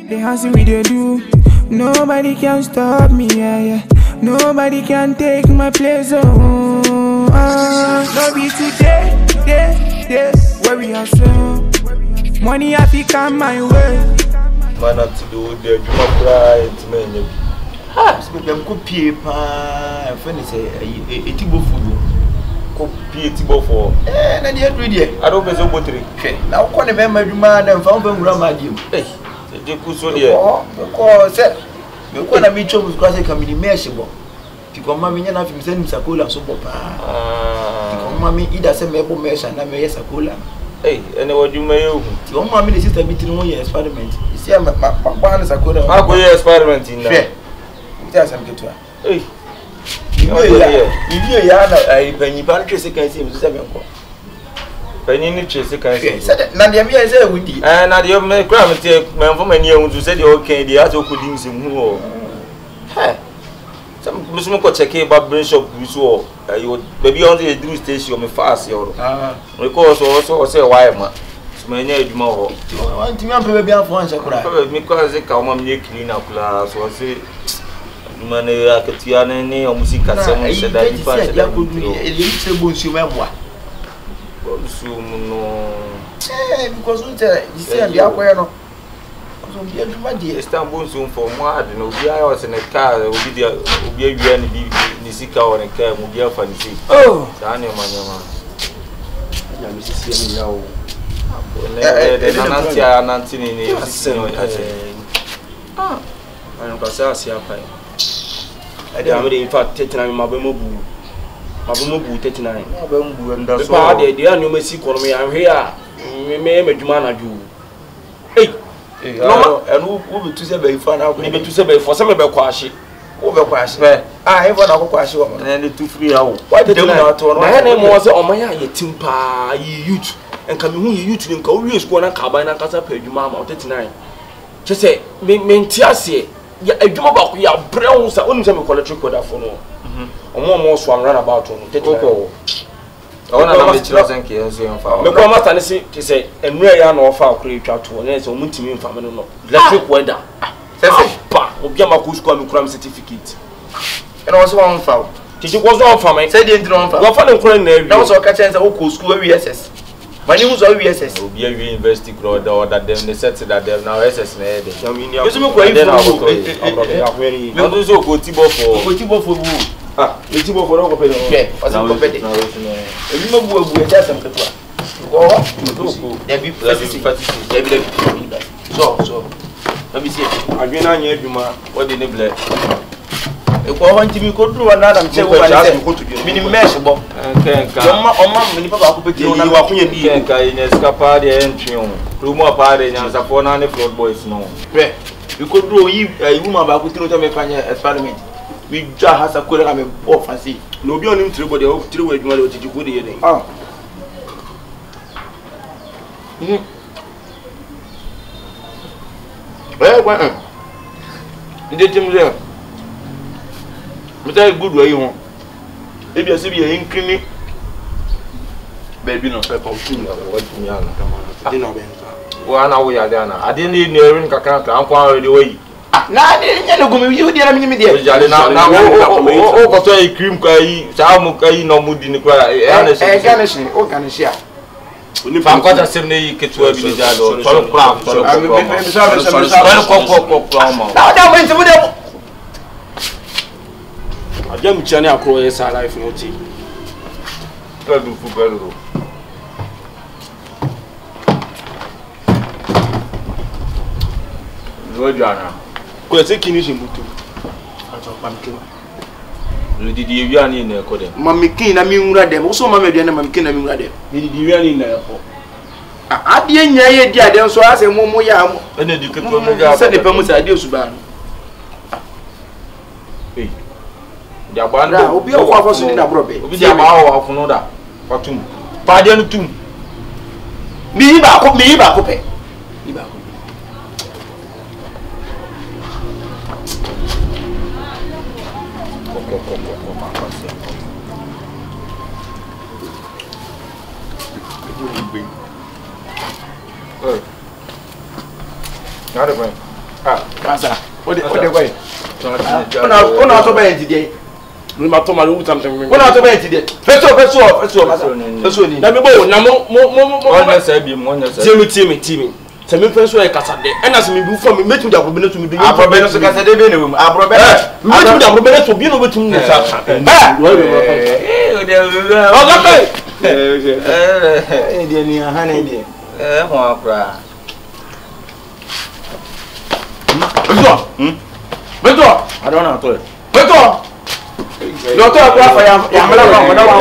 The hustle we they do, nobody can stop me, yeah. Nobody can take my place, no be today, where we are so. Money I think come my way. Man up to do the cry to me. Ha, so them could pay pa and say a tibo food. Copy tibo for. Na dey do there. I don't be so botry. Now come the member man and found them grandma dim. Hey, they could so there. Because say me ko na me chobu kwa say come the meshebo. Because mama nya na fi send sakola so papa. Because mama ida say me bo mesha na me sakola. Hey, and what you may you? Your mammy, the sister, between 1 year experiment. You see, I'm a Sakoda. I'll go your experiment in there. There's some good one. Hey, you know, I penny pantry second seems to 7 o'clock. Penny second said, Nadia, I said, we did. And I did make crime take man from many young who said, okay, the other could use him who. Hey, some Muslim check about Bishop, you saw. You baby on the do station me fast yo. Because also say why ma. So me nya adwuma ho. Want me am baby am for answer kura. Me cause say ka ma me clean up kura so say man akatia na ni o musika sem se da di fa se da. Ele se bonsu me boa. Bonsu no. Because we say you say dia kwa no. So be adwuma di Istanbul so for mo ade no obi ayo se ne car obi dia obi awia ni bi Nisika or a car, Mugia Fancy. Oh, Daniel Manama. Yamissi, no. Nancy, ah, I don't pass here. I am in fact 39 Mabumu. Mabumu 39. Mabumu and that's why the annual Messi call me. I'm here. We may make Jumana do. Hey, and who will to say by fun out, maybe to say for some of the quashi. Over quash. I have one of quash and the 2-3 hours. Why did you not turn my name was on my timpa, youth, and come who you to Korea's going to Cabana Casa Pejuma 39. Just say, Mentiasi, a job about your browns, I wouldn't have a electric order for no. Or more swam run about on the Coco. I want to have a chance and found. The Comas to say, and rare or foul creature to an answer, multi family. Electric weather. Obiama could score me crime certificate. And also one foul. Did you was on for me? Said the intro. Go for the crane. Now so catch and school SS. My name was SS. Will be a university crowd or that them they said that they now SS. Also go Tibo for who? Ah, the Tibo for all company. Yeah, was a company. Remember we just some to so. Let me see. I've been on your Juma. What did they bless? If I want to be good through another, I'm saying, meaning measurable. And many people are putting on our in Escapade entry on. Rumor party and support on the floor boys. No, you could do a woman about putting on a experiment. We just has a good I'm a fancy. No, be on him through, but the whole 3 way to you good evening. Ah. Well, did you there? But I good way you want. If you see me in clinic, baby, no pepper, what me on. Dinner, one hour, Diana. I didn't need near in Kakaka, I'm far away. Now, I didn't go with you, dear. Now, oh, cream cay, Samukai, no mood in the cry, and a garnishing, or garnish. If I'm going to send you to a village or I jam China across our life, no tea. Rojana. Because a kinish in Mutu. Did you run in there? Mammy King, I mean, them also, Mammy, and Mammy King, I mean, did you run in there? I didn't hear them, so I say, Momo Yam, and then you can send the permits I do to ban. Yabanda will be a waffle in a brobe. We have our of another. What to pardon to me back up. Pasa. What the way? Ona to be today. We ma to ma lu tam tam. Ona to be today. Feso ni. Na me bo na mo. Ona say bi mo, ona say. Timi. Se me feso e kasa de. E na se me bu fo me metu da probe na to me do. Aprobe no so kasa de be na wom. Aprobe. Metu da probe na to bi no betum ne sa. Dia ni hane dia. Ho akra. Beto. I don't know to. Beto. No to akra fa ya mala wa na wa.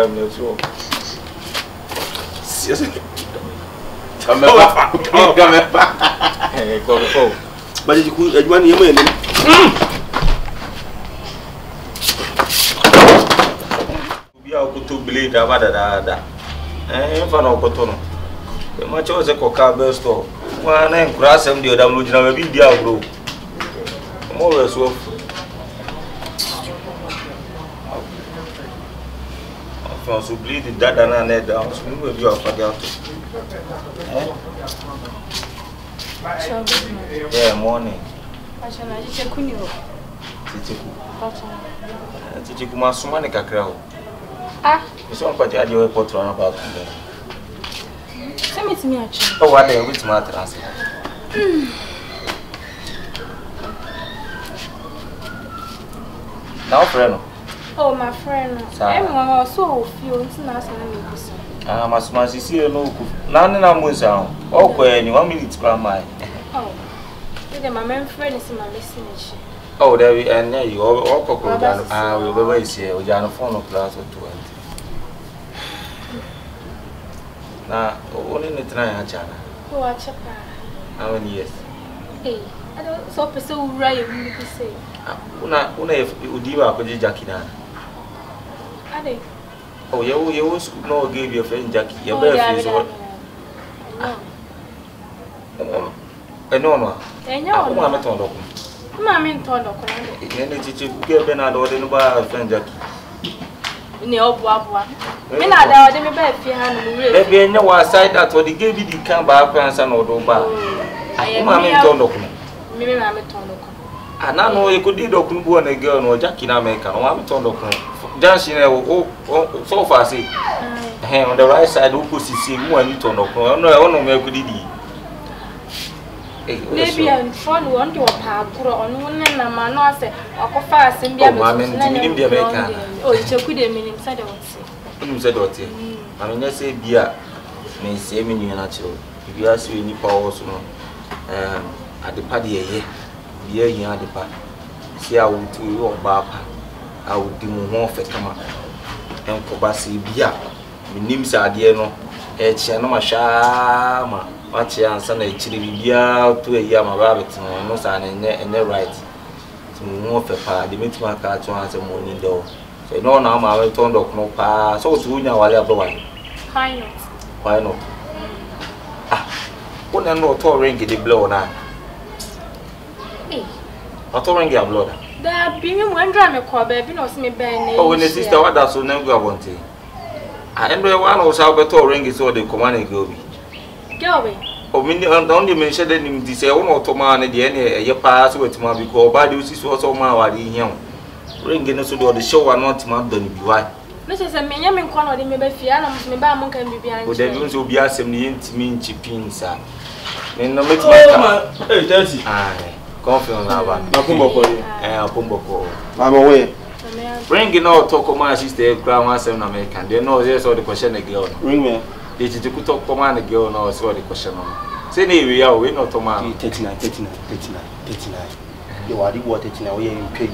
Me so. Yes. Come back. Go. But you could adwan yemu ene. Obi a okuto blade abada. Fa na okoto no. E ma cho se koka be store. Wa na enkura asem de odam lo gina ba bi di agro. Mo we so. Fa so blade dada na na down. So we be off again. Yeah, morning. Achana jiche kuni ho. Tichiku masuma ne kakra ho. So on kwati ade we potro na ba kunde. Se metimi acha. Oh, what dey with my trans. Now friend. Oh, my friend. Mama so feel ntina asana me kusa. Masuma sisi no ku. Na na musa. O ko eni 1 minute pra mai. Oh. The my friend is my listening. Oh, there we and you all kokoro dan. We be here. We jano phone no class o 20. Na only ne try ha chana. Oh, acha pa. How many years? Hey, I don't so pursue right you be say. Una udiwa ko Jackie na. Ade. Oh, you school no give your friend Jackie. Your birthday so. No. Enyo. Mama ton doko. Mama ton doko. Ene chichi ke be na do de no ba friend Jackie. Ni obuabua. Me na da o de me ba fie ha no re. E be enyo wa side that o de give the can ba answer no do ba. Mama ton doko. Me mama ton doko. Ana no e ko di doko no bu na girl no Jackie na America no mama ton doko. Dancing so far say. On the right side who puts see mu ani ton doko. No me ko di. Maybe I'm fond one to a paguro on one and my nose or coffee and be able to. Oh, it's a good meaning, said I would say. You said what? I mean, let's say beer may say me natural. If you ask you any power, at the party a year, beer you had the party. See, I would do your bapa. I would do more for come up and Kobasi beer. My name's Adiano, a Chanoma Shama. Watch your son, a chili beer to a yama rabbit, no son, and they're right. To move a pa, the meet my car to answer morning door. So, no, now my return dog no pa, so soon while I have the one. Why not? What I know to ring the blow now. What to ring your blood? There being one drama call baby, no see me bang. Oh, when the sister, what that's so never want to. I end one was out to ring is all the command go be. Oh, only mentioned him this own to man at the end a pass with my because body is also my young. Ringing so do the show and not my done be why. Mrs. Benjamin Connor, they may be fiana, me by monk and be behind. Would they will be asking the intimate chipping, sir? Then no matter my 30. Aye, confident about Pumboko. I'm away. Bringing out talk my sister, Grandma 7 American. They know there's all the question again. Ring me. Did you talk command a girl now? So the question. Say, we are we not to man 39. You are the water 39. We are in pay.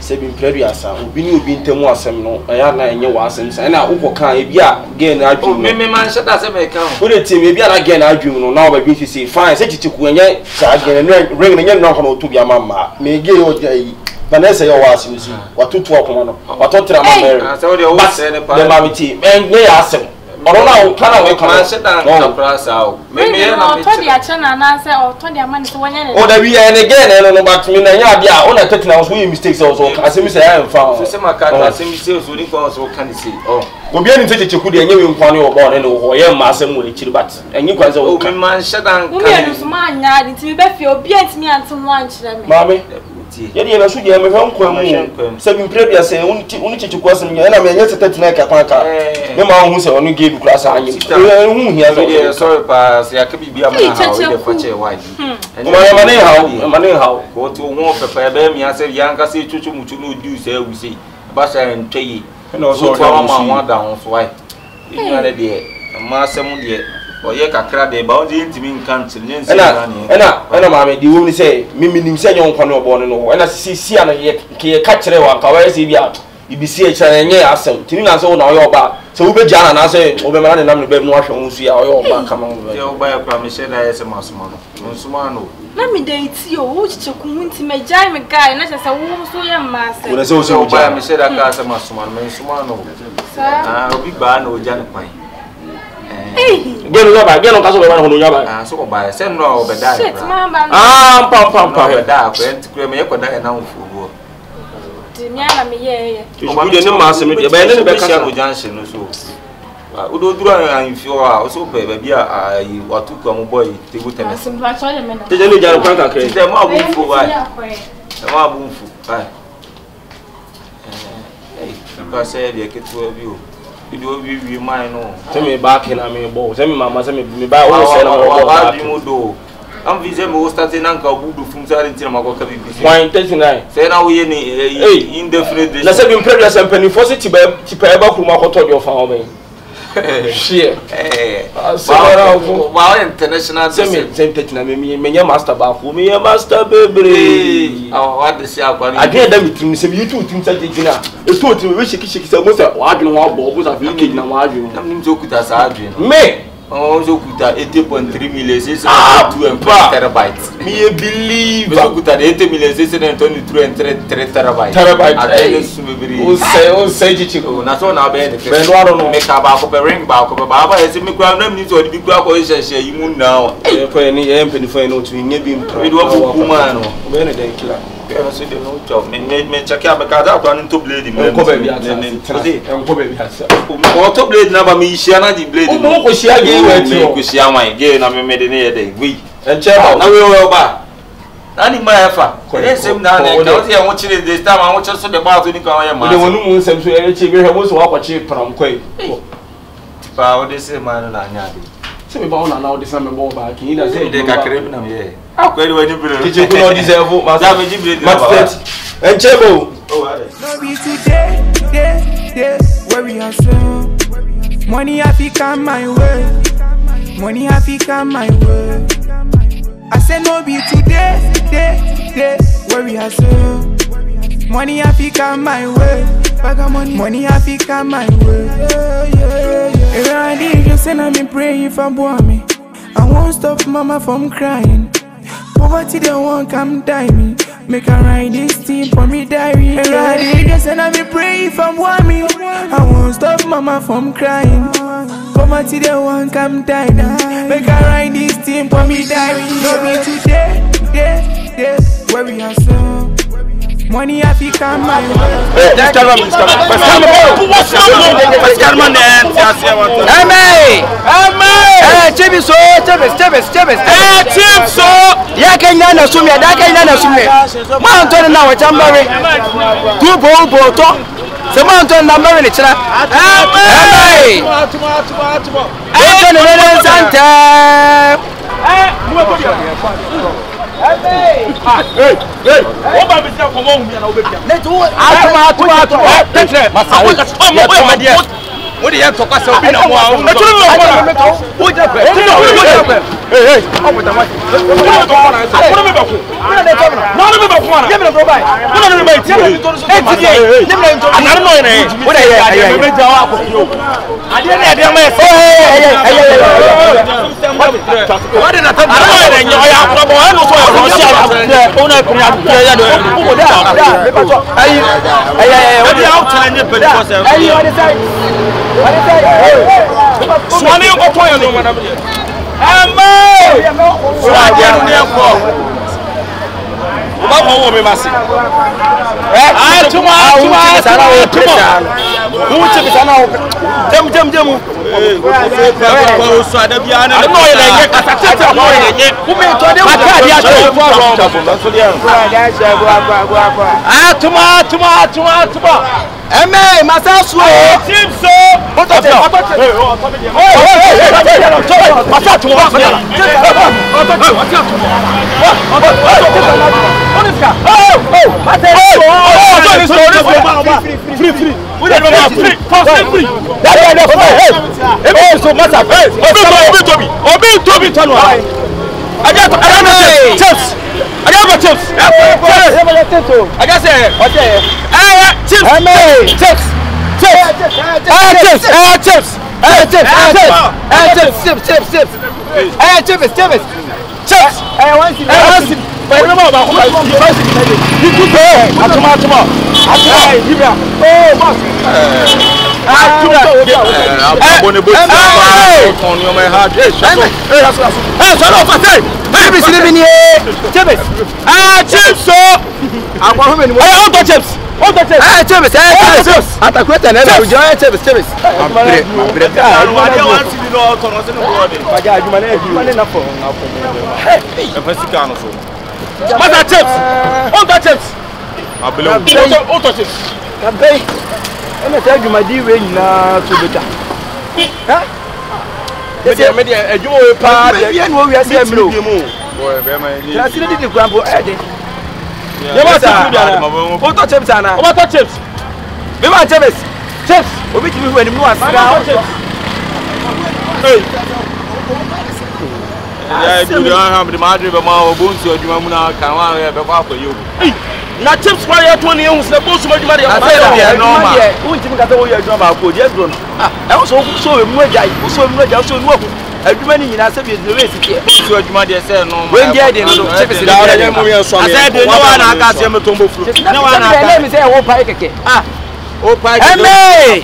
Seven previous, Ubini will be in Temuasem, no, Ayana and your wasms, and I will can again. I do. Maybe man, shut us a account. Put it to me again. I do now by being to say, fine, say to Kuenya, again, ring and not to be a mamma. May give you Vanessa, your was you what to talk on, or to tell my Mary. I told you, what's the mammy tea, and they ask him. Orona kana we kana se dan kapra sao me na to dia che na na se o to dia mani se wonya ne o da wi and again no but me na nya dia o na take na so you mistakes also asemi say I am fa se ma ka asemi say so ni ko so kan say obi ani te checheku de enye we nkwane obo ne no ye ma asem wo chiri but enyi kwan say o me man shedan kan me so ma nya di ti be fi obi antimi antum wan kire me mami ye de na so je me hwan kwan mu se bi mpre say uni checheku asem nya na me enye tete na ka kwan ka me ma hu say onu ge bi kura sa anyi hu hia so sorry pa se akabi bia ma ha o de fache wide mane ha ko to ho pepa be mi ase yanka se chuchu muchu no du say we say ba sa ntwe no so ma wa da ho so why ina de de ma asem de oye kakra de ba o de ntimi nkan tire nse ena ma me di wo ni say miminim say nyon kwane obo no ena si ana ye ke ka kire wa ka wa se bia ibisi e kire enye asem tini na say wo na oye oba so wo be jana na say wo be mara de nam ne be no ahwe wo su ya oye oba kama wo ye oba ya pra me she da ye se masuma no nsuma no na me dey ti o wo chicheku nti me jai me guy na se wo so ye ma se wo na say wo so oba ya me she da ka se masuma no nsuma no obi ba na o jana kwan gelo yaba gelo kaso be hono yaba so ko ba se no obeda shit mama pam obeda ko entikure me yekoda e na mfugo di mi ana me ye o de ne ma se me de ba ne be kasa no junction no so udo duru an fio a so be ba bia ai watu ko mo boy tegu temes simple cho de me na te je ne jaro kwan ka kre te mo abu mfu ba te mo abu mfu ai ka se de ketu abi o ido wi mai no se me ba ke na me bo se me mama se me ba o se na mo ba bi mo do am vize mo start na nka budu fum sare ntina makoka bi bi 139 se na wo ye ni indefinite na se bi mpre se mpani fosi ti ba ba kru makoto de ofa o ben share wow international se tetina me nya master ba ko me master bebre what the see akwani ade da mitim se YouTube tim sa jina e to tim we shiki se mo se wa adwene wa bo sa fi ke na wa adwene nam nim zo kuta sa adwene me zo kuta 80.3 million se 2 terabytes me believe zo kuta 80 million se 3 terabytes ade su bebre o se jichi na so na be be no aro no me ka ba ko be ring ba ko ba ba ese me kwa nam ni zo di kwa ko hye yi mu na e ko ni e mpeni fo no tu nya bi mpra we do ko kuma no be ne den kila pero se de no chop me check up ka da to an to blade me ko be bi ata ko be bi ata o to blade na ba me hia na di blade no ko hia ge we ti o ko hia wan ge na me de ne ye de we enche ba na we ba ani ma efa e sem na na ka o se won chire de time won chire so de ba to ni ka won ye ma de wonu mu sem so ye chi be he mo so wa kwachi pram kwai pa o de se ma na anya de se me ba ona na o de se me bo ba kin ida se de ka kreb na me akwari wani biro tije ku no deserve ma za me jibre de ba enche bo no be today where we are so money happy come my way money happy come my way I say no be today where we are so money happy come my way bag of money happy come my way I did you say I'm praying for me I won't stop mama from crying poverty they won't come die me make her write this thing for me diary I did you say I'm praying for me I won't stop mama from crying poverty they won't come die me make her write this thing for me diary no be today where we are so money happy come my way that camera is coming chibi so chief so ya kenya na sumi da kenya na sumi ma Anthony na wa chambare bo to se ma Anthony na mbare ni chira Anthony ne santa o ba bi se ko mo hu ya na o be bia let wo atu masa what the hell talk us up in a while? What ona ko ya ya do ko da me pa so ayi o di out challenge pe ko se ayi o di sai so ani ko to yo no madam amo so aje no ne ko ba wo me masi tuma who to be sana dem so ada bia na no ye lenye kasatete no ye lenye kuma to de wa ka dia to tuma eme masasu team so na chips kwa ya 20 years na boss mo djuma de ya normal won timi ka se wo ya djuma ba ko je dron e wo so mu ajai so nu aku adwuma ni nyina se bi de we sike so adwuma de se normal wen dia de no chips da ya mo ya so me ase de no wa na aka se me tombo furu ne wa na aka me se wo pa keke o pa keke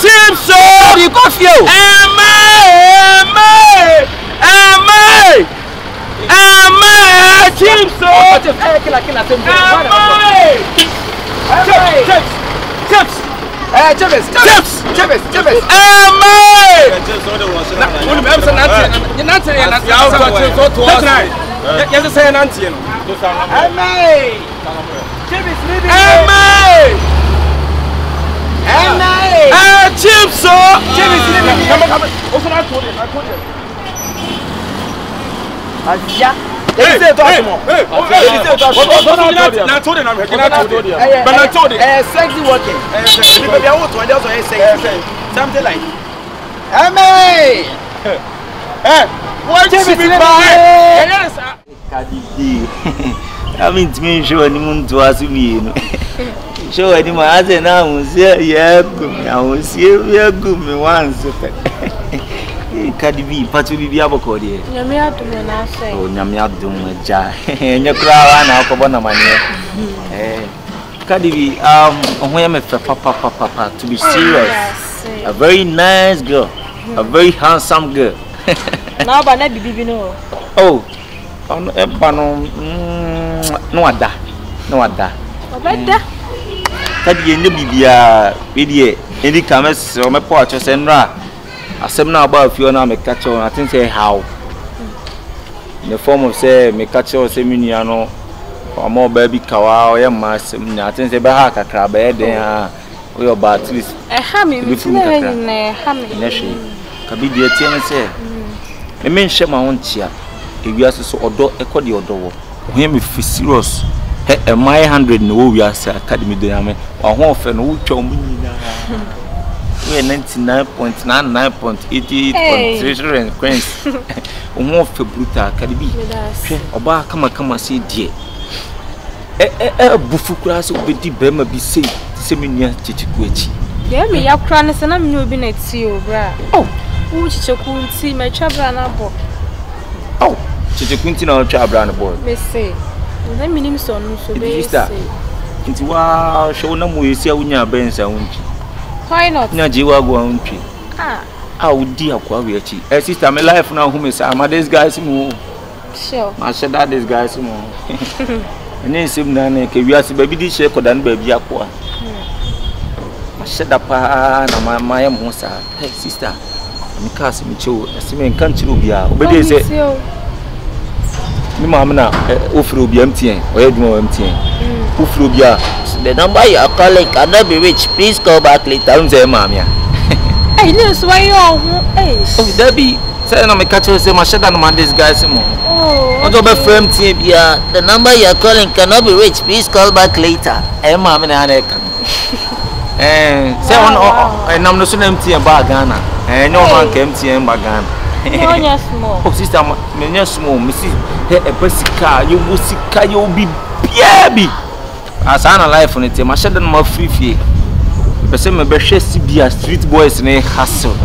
chips so di coffee o chips so sexy working. Something like what should be yes Kadidi I mean to me show any moon to us me show any my as na mo say yeah I will see you go me once Kadidi patu bi aboko de nyame adum na say oh nyame adum ja enye kura wa na akobo na mane Kadidi ohun me papa to be serious a very nice girl a very handsome girl na ba na bibi no oh eba no ada obeda Kadidi enye bibia we die edi kames o me po acho se nra asem na about if you na me catch on I think say how in the form of say me catch on say minia no more baby kawa o ye ma asem na I think say be ha kakra be den ha we about at least ha me na ha me na hwe Kadidi etie ne say me menhye ma won tia ewiase so odo ekode odo wo ho me fi serious my 100 no wo wiase academy de ame wa ho ofe no wo twa mu nyina we 99.88.3 coins wo ofe brutal Kadidi hwe oba kama se die bufu kura se obedi bema bi sei se menia chichiku echi ye me yakura ne se na me obi na ti o bra oh wo chichiku nti me twa bra na bo oh Chichi Quintin or Chabran boy. May say. Let me name son so be. Into wow, show no more. You see, Unya Benz and why not? Najiwa go on tree. How dear quality. Sister, my life now, whom is my this guy's more. Sure. I said that this guy's more. And then sim nane ke wiase baby di share kodan baby akwa. I said that pa na my mo sa. Hey sister, me cast me cho, asi me kan chiro bia. Obedi say. Me mama na ofro bia mtien, oye dwuma mtien. Ofro bia. The number you are calling cannot be reached. Please call back later. I'm saying mama ya. Hey, no, so why you oh, Debbie, say no me catch you say my shada no man this guy say mo. Oh. The number you are calling cannot be reached. Please call back later. Eh, mama na na kan. Say on nam no so na MTN ba Ghana. No man ka MTN ba Ghana. No nya small. Oh sister, me nya small. Me see he e basika, you musika you be biabi. Asana life on it. My shada no ma free fee. Person me be hwe Sibia street boys na hustle.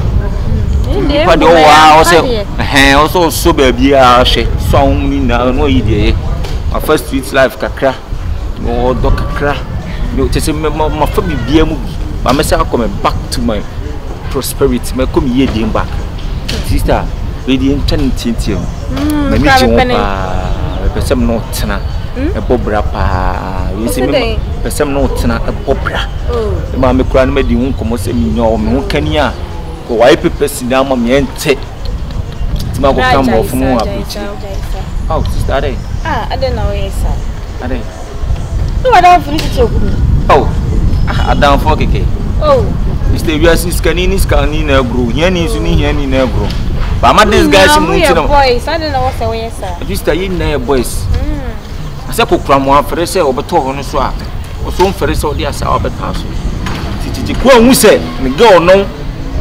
People dey wow say also so baby a hwe so only na no yi dey. My first street life kakra. No do kakra. No tese me ma fa bibia mu bi. Ba me say I come back to my prosperity. Me come here dey back. Sister, we dey intensity. Me me ji pa. Person no tena. E bobra pa. You see me person no tena e bobra. Ma me kura no me di hu komo se mi nyo me hu kania. Ko why people sit down ma me ente. Ti ma go come off mu abuchi. Oh, sister ade. I don't know where sir. Ade. No, I don't finish it. Oh. Adam for keke. Oh. Mr. Biasi scanning na bro. Here ni su ni here ni na bro. But ma this guy si mu ti no. Boys, I don't know what say sir. Sister you na boys. Asa ko kura mo afere se obeto ho no so a. O so mfere se odi asa obeta so. Titi ko hu se me girl no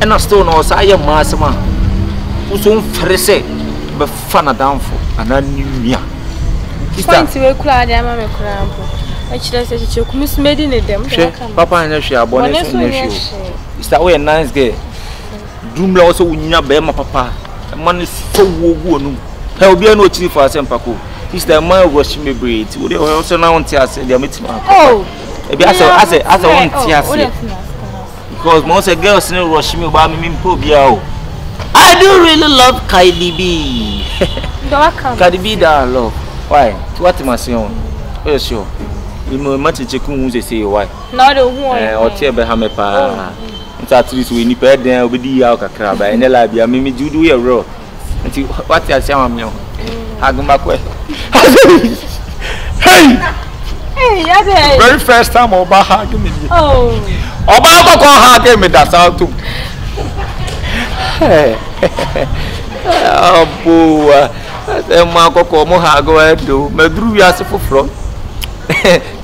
e na still no sa ye ma asema. O so mfere se be fa na danfo ana niwia. Point we kura dey ama me kura ampo. I chira se chiche ku miss made in them. Papa anya hwe abone so nya hwe. Sister we nice girl. Dumla also wunya be ma papa. Man so wo no. He obi na ochiri for asempa ko. Sister man rush me breed. We also now want to say they meet me. Oh. Ebi ase want to say. Because most girls no rush me about me po bia o. I do really love Kylie B. Kylie B da love. Why? What am I saying? Oh sure. You know much check who say why. No the who. O tie be ha me pa. At least we ni pe den obedi ya kakra ba. Ene la bia me judu ye ro. Nti what ya say am me. Aguma kwe. Hey! Hey, yeah. Very first time Oba hug me. Oh. Oba go hug me that out too. Hey. Oh boy. Say ma ko mo hug we do. Me dru wi ase foforo.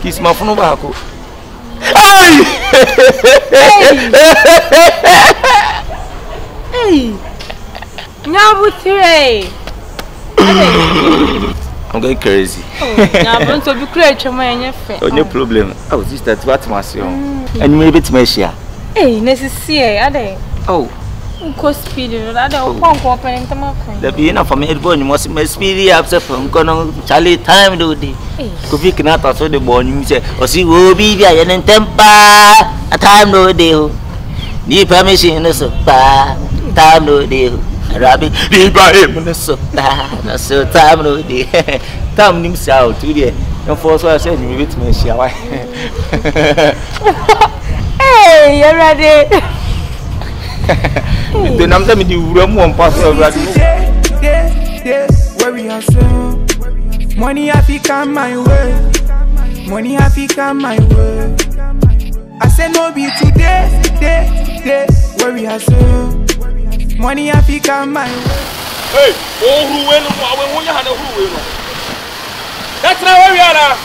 Kiss ma funu ba ko. Hey! Hey. Nyabu tire. I'm going crazy. I'm going to be crazy. No problem. Oh, sister, what must you? And you may be to me share. Hey, necessary, are they? Oh, go speedy. I don't want to open into my coin. The beginning from headphone, you must be speedy upset from Charlie time do the coffee cannot also the born. You say, or see, will be there and temper a time no deal. Need permission, so time no deal. Rabbit, big by him, so time no day. Time nims out today. And for so I said, you with me, shall I? Hey, you're ready. The number me the room one pass over. Where we are so money have to come my way. Money have to come my way. I said no be today, where we are so. Money have to come my way. Hey, oh, who went on? Who went on? That's not where we are now.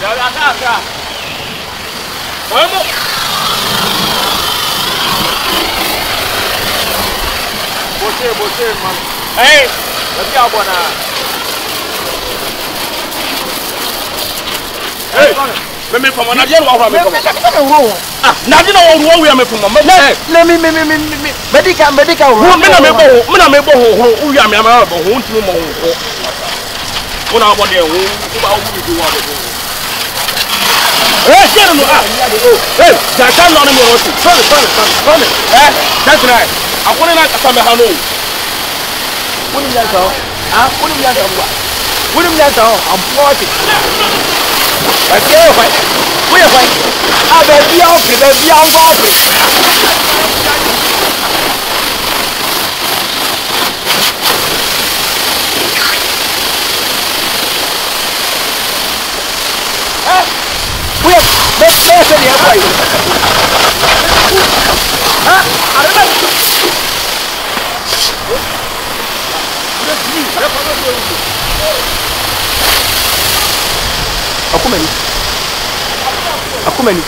Bote, man. Hey, let's go, boy. Hey. Me from na je wa me from ah na je na wo we me from let me medical me na me bo ho wo ya me bo ho ntinu mo ho Una one day, who about who do want to go? Hey, get him! Hey, that's not on me. Come. Eh, that's right. I want to like some Hano. What do you know? What do you know? What do you know? I'm watching. Let's go. We're fighting. Ah, baby, I'll go. Let's go to the airplane. Huh? I don't know. Akumeni.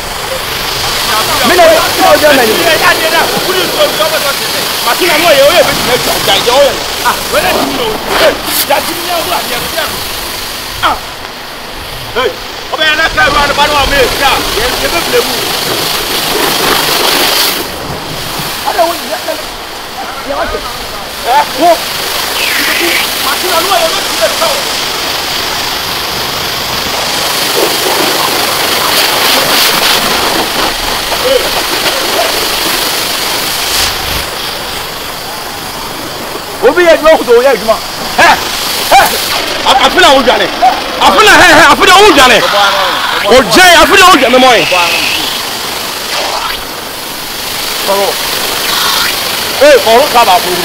Mina no Germany. Makina no ye oye be jaja oye. Ah, where do you know? Jaji ni o wa ya. Ah. Hey. Obe ana ka wa na ba no me ya. Ye be play mu. Ada wo ya. Ya wa. Wo. Makina no ye be play. Obi ye dwo ko ye djuma afina wo dwane afina wo dwane o je afina wo dwane moy foro ka ba buru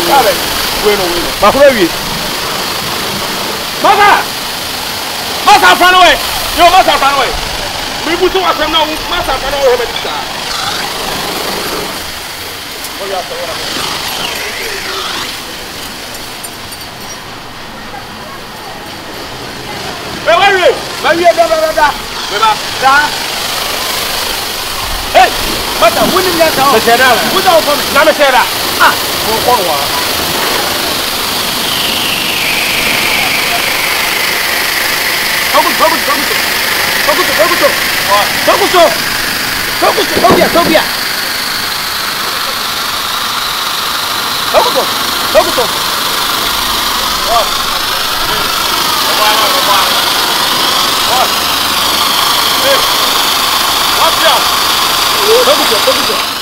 we no ba ko wi masa afana we yo masa afana we mi butu asem na masa afana we he be ta o ya so Hey, Mata, winning that down. Without coming, Namasera. Ah, Watch out!